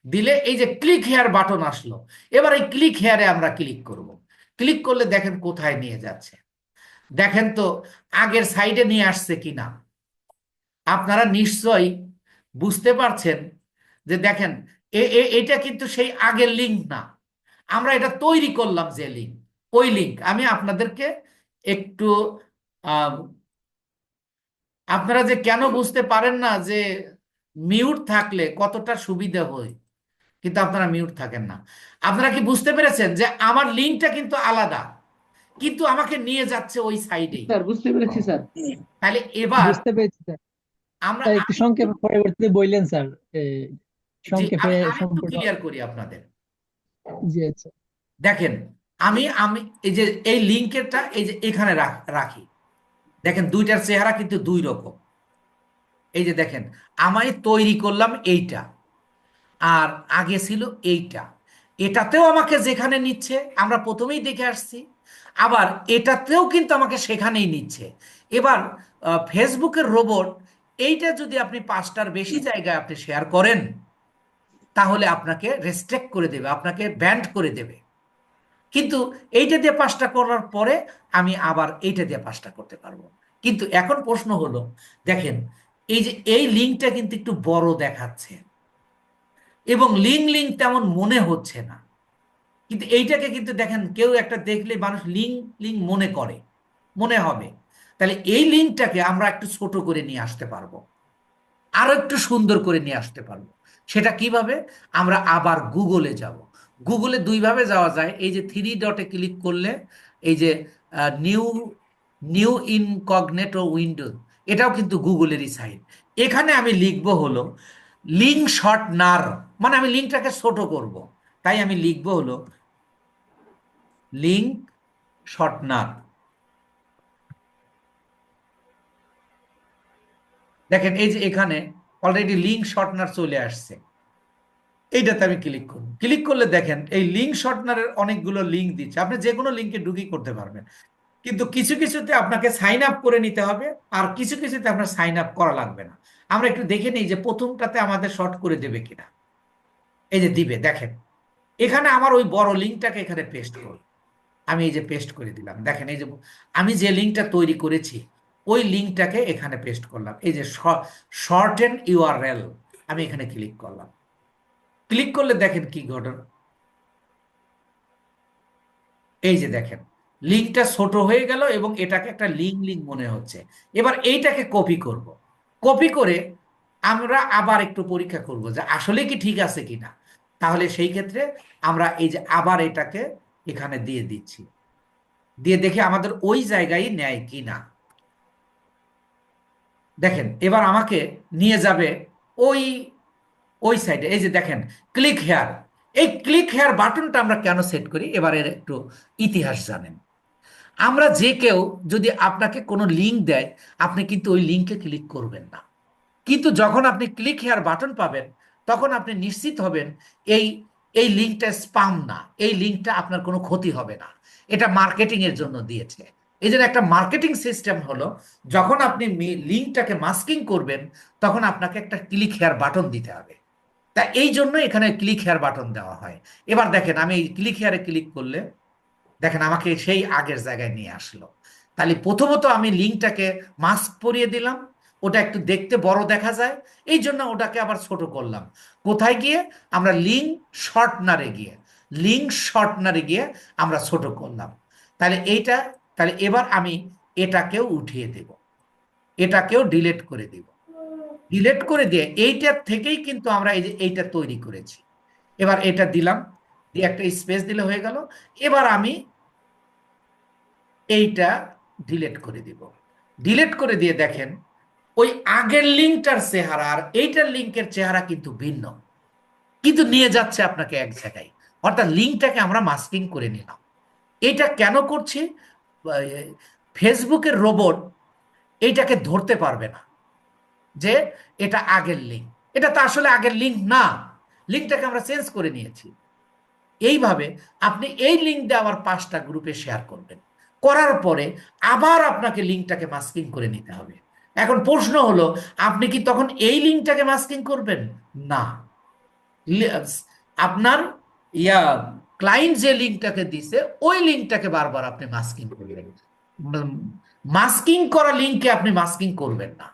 Speaker 1: দিলে এই যে ক্লিক হেয়ার বাটন আসলো। এবার এই ক্লিক হেয়ারে আমরা ক্লিক করব। ক্লিক করলে দেখেন কোথায় নিয়ে যাচ্ছে, দেখেন তো আগের সাইডে নিয়ে আসছে কিনা। আপনারা নিশ্চয়ই বুঝতে পারছেন যে দেখেন এটা কিন্তু সেই আগের লিঙ্ক না, আমরা এটা তৈরি করলাম যে লিঙ্ক, ওই লিঙ্ক আমি আপনাদেরকে একটু আহ, আপনারা যে কেন বুঝতে পারেন না যে মিউট থাকলে কতটা সুবিধা হয়, কিন্তু আপনারা মিউট থাকেন না। আপনারা কি বুঝতে পেরেছেন যে আমার লিঙ্কটা কিন্তু আলাদা, কিন্তু আমাকে নিয়ে যাচ্ছে ওই সাইডেই?
Speaker 2: স্যার বুঝতে পেরেছি স্যার।
Speaker 1: তাহলে এবার
Speaker 2: বুঝতে পেরেছি স্যার।
Speaker 1: আমরা
Speaker 2: স্যার একটু সংক্ষেপে পরবর্তীতে বললেন স্যার, এই
Speaker 1: জি
Speaker 2: সংক্ষেপে
Speaker 1: আমি আমি একটু
Speaker 2: সম্পূর্ণ।
Speaker 1: ক্লিয়ার করি আপনাদের।
Speaker 2: জি আচ্ছা।
Speaker 1: দেখেন, আমি আমি এই যে এই লিঙ্কেরটা এই যে এখানে রাখি। দেখেন দুইটার চেহারা কিন্তু দুই রকম। এই যে দেখেন, আমি তৈরি করলাম এইটা, আর আগে ছিল এইটা। এটাতেও আমাকে যেখানে নিচ্ছে আমরা প্রথমেই দেখে আসছি, আবার এটাতেও কিন্তু আমাকে সেখানেই নিচ্ছে। এবার ফেসবুকের রোবট এইটা যদি আপনি 5টার বেশি জায়গায় আপনি শেয়ার করেন, তাহলে আপনাকে রেস্ট্রিক্ট করে দেবে, আপনাকে ব্যান্ড করে দেবে। কিন্তু এইটা দিয়ে 5টা করার পরে আমি আবার এইটা দিয়ে 5টা করতে পারবো। কিন্তু এখন প্রশ্ন হলো, দেখেন এই যে এই লিঙ্কটা কিন্তু একটু বড় দেখাচ্ছে এবং লিঙ্ক তেমন মনে হচ্ছে না। কিন্তু এইটাকে কিন্তু দেখেন, কেউ একটা দেখলে মানুষ লিঙ্ক মনে করে, মনে হবে। তাহলে এই লিঙ্কটাকে আমরা একটু ছোট করে নিয়ে আসতে পারবো, আরো একটু সুন্দর করে নিয়ে আসতে পারবো। সেটা কিভাবে? আমরা আবার গুগলে যাব। গুগলে দুইভাবে যাওয়া যায়। এই যে 3 ডটে ক্লিক করলে এই যে নিউ নিউ ইনকগনেটো উইন্ডো, এটাও কিন্তু গুগলেরই সাইট। এখানে আমি লিখব হলো লিঙ্ক শর্টনার, মানে আমি লিঙ্কটাকে ছোট করব। তাই আমি লিখব হলো লিঙ্ক শর্টনার। দেখেন এই যে এখানে অলরেডি লিঙ্ক শর্টনার চলে আসছে। এইটাতে আমি ক্লিক করব। ক্লিক করলে দেখেন এই লিঙ্ক শর্টনারের অনেকগুলো লিঙ্ক দিচ্ছে, আপনি যে কোনো লিঙ্কে ঢুকি করতে পারবেন। কিন্তু কিছু কিছুতে আপনাকে সাইন আপ করে নিতে হবে, আর কিছু কিছুতে আপনার সাইন আপ করা লাগবে না। আমরা একটু দেখে নিই যে প্রথমটাতে আমাদের শর্ট করে দেবে কিনা। এই যে দিবে, দেখেন এখানে আমার ওই বড় লিঙ্কটাকে এখানে পেস্ট করি। আমি এই যে পেস্ট করে দিলাম, দেখেন এই যে আমি যে লিঙ্কটা তৈরি করেছি ওই লিঙ্কটাকে এখানে পেস্ট করলাম। এই যে শর্টেন ইউআরএল, আমি এখানে ক্লিক করলাম। ক্লিক করলে দেখেন কি ঘটনা, এই যে দেখেন লিঙ্কটা ছোট হয়ে গেল এবং এটাকে একটা লিঙ্ক মনে হচ্ছে। এবার এইটাকে কপি করব। কপি করে আমরা আবার একটু পরীক্ষা করব যে আসলে কি ঠিক আছে কিনা। তাহলে সেই ক্ষেত্রে আমরা এই যে আবার এটাকে এখানে দিয়ে দিচ্ছি, দিয়ে দেখে আমাদের ওই জায়গায় নেয় কিনা। দেখেন এবার আমাকে নিয়ে যাবে ওই ওই সাইডে। এই যে দেখেন ক্লিক হেয়ার, এই ক্লিক হেয়ার বাটনটা আমরা কেন সেট করি, এবারে একটু ইতিহাস জানেন। আমরা যে কেউ যদি আপনাকে কোনো লিঙ্ক দেয়, আপনি কিন্তু ওই লিঙ্কে ক্লিক করবেন না। কিন্তু যখন আপনি ক্লিক হেয়ার বাটন পাবেন, তখন আপনি নিশ্চিত হবেন এই এই লিঙ্কটা স্পাম না, এই লিঙ্কটা আপনার কোনো ক্ষতি হবে না। এটা মার্কেটিং এর জন্য দিয়েছে। এই জন্য একটা মার্কেটিং সিস্টেম হলো, যখন আপনি লিঙ্কটাকে মাস্কিং করবেন, তখন আপনাকে একটা ক্লিক হেয়ার বাটন দিতে হবে। তা এই জন্য এখানে ক্লিক হেয়ার বাটন দেওয়া হয়। এবার দেখেন আমি এই ক্লিক হেয়ারে ক্লিক করলে দেখেন আমাকে সেই আগের জায়গায় নিয়ে আসলো। তাহলে প্রথমত আমি লিঙ্কটাকে মাস্ক পরিয়ে দিলাম, ওটা একটু দেখতে বড় দেখা যায়, এই জন্য ওটাকে আবার ছোট করলাম। কোথায় গিয়ে? আমরা লিঙ্ক শর্টনারে গিয়ে আমরা ছোট করলাম। তাহলে এইটা, তাহলে এবার আমি এটাকেও উঠিয়ে দেব, এটাকেও ডিলিট করে দেব। ডিলিট করে দিয়ে এইটার থেকেই কিন্তু আমরা এই যে এইটা তৈরি করেছি। এবার এটা দিলাম, দিয়ে একটা স্পেস দিলে হয়ে গেল। এবার আমি এইটা ডিলিট করে দিব। ডিলিট করে দিয়ে দেখেন ওই আগের লিঙ্কটার চেহারা আর এইটার লিঙ্কের চেহারা কিন্তু ভিন্ন, কিন্তু নিয়ে যাচ্ছে আপনাকে এক জায়গায়। অর্থাৎ লিঙ্কটাকে আমরা মাস্কিং করে নিলাম। এটা কেন করছি? ফেসবুকের রোবট এইটাকে ধরতে পারবে না যে এটা আগের লিঙ্ক। এটা তো আসলে আগের লিঙ্ক না, লিঙ্কটাকে আমরা চেঞ্জ করে নিয়েছি। এইভাবে আপনি এই লিঙ্কটা আবার 5টা গ্রুপে শেয়ার করবেন, করার পরে আবার আপনাকে লিঙ্কটাকে মাস্কিং করে নিতে হবে। এখন প্রশ্ন হলো, আপনি কি তখন এই লিঙ্কটাকে মাস্কিং করবেন? না, আপনার ক্লায়েন্ট যে লিঙ্কটাকে দিছে ওই লিঙ্কটাকে বারবার আপনি মাস্কিং করবেন। মাস্কিং করা লিঙ্কে আপনি মাস্কিং করবেন না,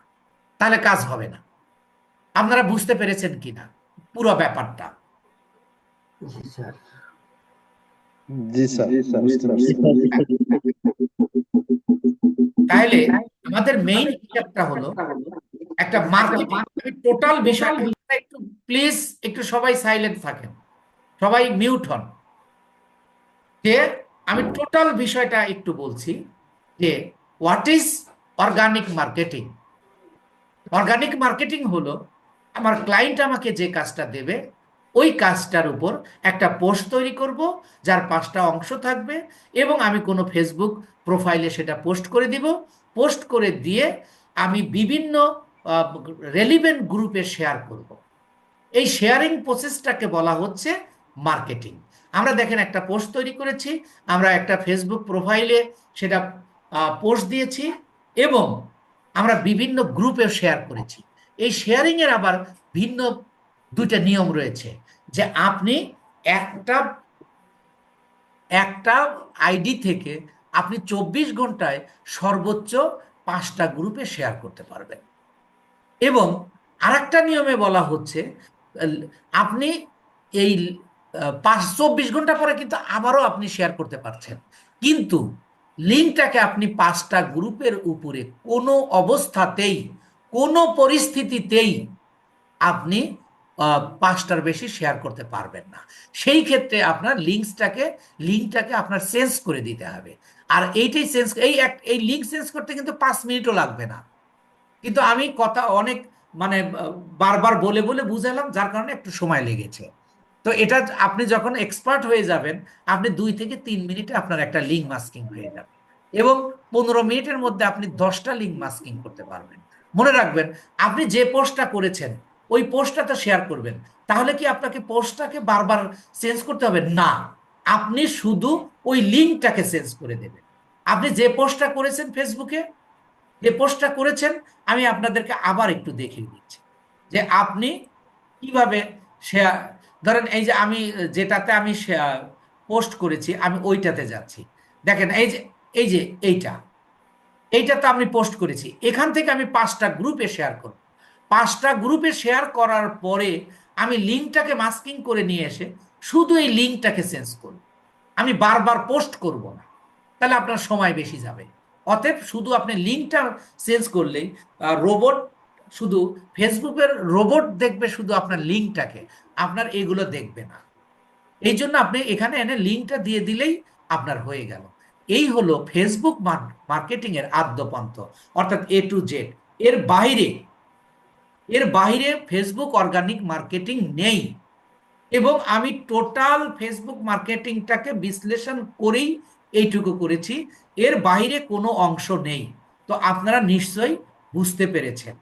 Speaker 1: তাহলে কাজ হবে না। আপনারা বুঝতে পেরেছেন কিনা পুরো ব্যাপারটা?
Speaker 2: জি স্যার।
Speaker 4: জি স্যার, বুঝতে পারছি।
Speaker 1: তাহলে আমাদের মেইন হিসাবটা হলো একটা মার্কেটিং। টোটাল বিষয়টা একটু প্লিজ একটু সবাই সাইলেন্ট থাকেন। সবাই মিউট হন। যে আমি টোটাল বিষয়টা একটু বলছি যে what is organic marketing. Organic marketing হলো আমার ক্লায়েন্ট আমাকে যে কাজটা দেবে ওই কাজটার উপর একটা পোস্ট তৈরি করব, যার 5টা অংশ থাকবে, এবং আমি কোনো ফেসবুক প্রোফাইলে সেটা পোস্ট করে দিব। পোস্ট করে দিয়ে আমি বিভিন্ন রেলিভেন্ট গ্রুপে শেয়ার করব। এই শেয়ারিং প্রসেসটাকে বলা হচ্ছে মার্কেটিং। আমরা দেখেন একটা পোস্ট তৈরি করেছি, আমরা একটা ফেসবুক প্রোফাইলে সেটা পোস্ট দিয়েছি, এবং আমরা বিভিন্ন গ্রুপে শেয়ার করেছি। এই শেয়ারিং এর আবার ভিন্ন 2টা নিয়ম রয়েছে, যে আপনি একটা একটা আইডি থেকে আপনি 24 ঘন্টায় সর্বোচ্চ 5টা গ্রুপে শেয়ার করতে পারবেন। এবং আরেকটা নিয়মে বলা হচ্ছে আপনি এই 24 ঘন্টা পরে কিন্তু আবারও আপনি শেয়ার করতে পারছেন, কিন্তু লিঙ্কটাকে আপনি 5টা গ্রুপের উপরে কোনো অবস্থাতেই কোনো পরিস্থিতিতেই আপনি 5টার বেশি শেয়ার করতে পারবেন না। সেই ক্ষেত্রে আপনার লিঙ্কটাকে আপনার চেঞ্জ করে দিতে হবে। আর এইটাই চেঞ্জ, এই লিঙ্ক চেঞ্জ করতে কিন্তু 5 মিনিটও লাগবে না। কিন্তু আমি কথা অনেক মানে বারবার বলে বলে বুঝালাম, যার কারণে একটু সময় লেগেছে। তো এটা আপনি যখন এক্সপার্ট হয়ে যাবেন, আপনি 2 থেকে 3 মিনিটে আপনার একটা লিঙ্ক মাস্কিং হয়ে যাবে, এবং 15 মিনিটের মধ্যে আপনি 10টা লিঙ্ক মাস্কিং করতে পারবেন। মনে রাখবেন, আপনি যে পোস্টটা করেছেন ওই পোস্টটা তো শেয়ার করবেন, তাহলে কি আপনাকে পোস্টটাকে বারবার চেঞ্জ করতে হবে না? আপনি শুধু ওই লিঙ্কটাকে চেঞ্জ করে দেবেন। আপনি যে পোস্টটা করেছেন ফেসবুকে, যে পোস্টটা করেছেন, আমি আপনাদেরকে আবার একটু দেখিয়ে দিচ্ছি যে আপনি কিভাবে শেয়ার। ধরেন এই যে আমি যেটাতে আমি পোস্ট করেছি, আমি ওইটাতে যাচ্ছি। দেখেন এইটাতে আমি পোস্ট করেছি। এখান থেকে আমি 5টা গ্রুপে শেয়ার করব। 5টা গ্রুপে শেয়ার করার পরে আমি লিঙ্কটাকে মাস্কিং করে নিয়ে এসে শুধু এই লিঙ্কটাকে চেঞ্জ করব। আমি বারবার পোস্ট করব না, তাহলে আপনার সময় বেশি যাবে। অতএব শুধু আপনি লিঙ্কটা চেঞ্জ করলেই রোবট, শুধু ফেসবুকের রোবট দেখবে শুধু আপনার লিঙ্কটাকে, আপনার এগুলো দেখবে না। এই জন্য আপনি এখানে এনে লিঙ্কটা দিয়ে দিলেই আপনার হয়ে গেল। এই হলো ফেসবুক মার্কেটিং এর আদ্যপান্ত, অর্থাৎ A to Z। এর বাইরে ফেসবুক অর্গানিক মার্কেটিং নেই, এবং আমি টোটাল ফেসবুক মার্কেটিংটাকে বিশ্লেষণ করেই এইটুকু করেছি। এর বাইরে কোনো অংশ নেই। তো আপনারা নিশ্চয়ই বুঝতে পেরেছেন।